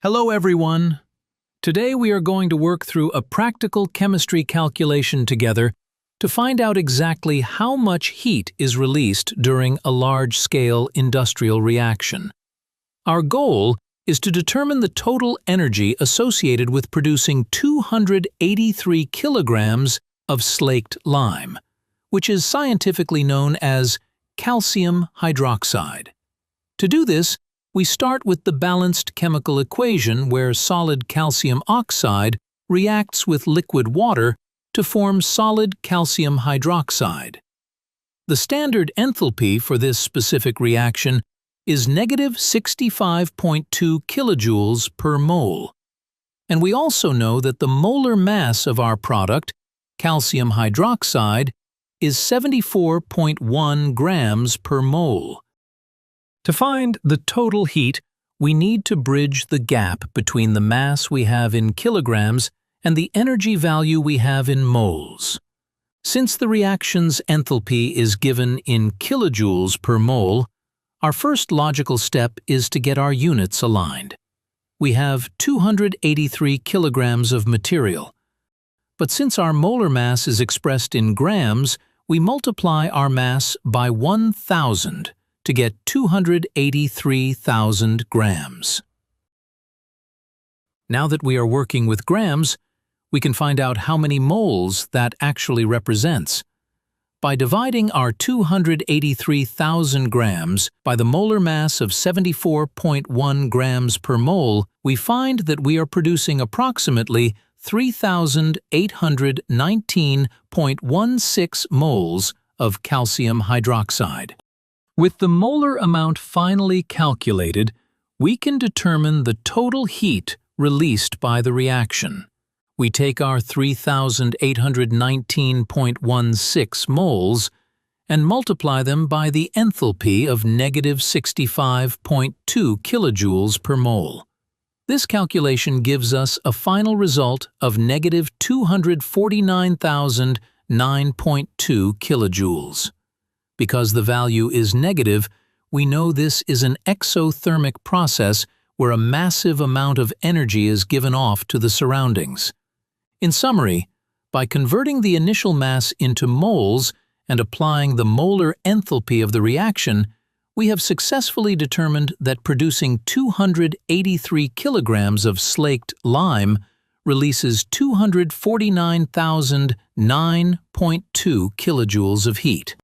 Hello everyone! Today we are going to work through a practical chemistry calculation together to find out exactly how much heat is released during a large-scale industrial reaction. Our goal is to determine the total energy associated with producing 283 kilograms of slaked lime, which is scientifically known as calcium hydroxide. To do this, we start with the balanced chemical equation where solid calcium oxide reacts with liquid water to form solid calcium hydroxide. The standard enthalpy for this specific reaction is negative 65.2 kilojoules per mole. And we also know that the molar mass of our product, calcium hydroxide, is 74.1 grams per mole. To find the total heat, we need to bridge the gap between the mass we have in kilograms and the energy value we have in moles. Since the reaction's enthalpy is given in kilojoules per mole, our first logical step is to get our units aligned. We have 283 kilograms of material. But since our molar mass is expressed in grams, we multiply our mass by 1,000 to get 283,000 grams. Now that we are working with grams, we can find out how many moles that actually represents. By dividing our 283,000 grams by the molar mass of 74.1 grams per mole, we find that we are producing approximately 3,819.16 moles of calcium hydroxide. With the molar amount finally calculated, we can determine the total heat released by the reaction. We take our 3,819.16 moles and multiply them by the enthalpy of negative 65.2 kilojoules per mole. This calculation gives us a final result of negative 249,009.2 kilojoules. Because the value is negative, we know this is an exothermic process where a massive amount of energy is given off to the surroundings. In summary, by converting the initial mass into moles and applying the molar enthalpy of the reaction, we have successfully determined that producing 283 kilograms of slaked lime releases 249,009.2 kilojoules of heat.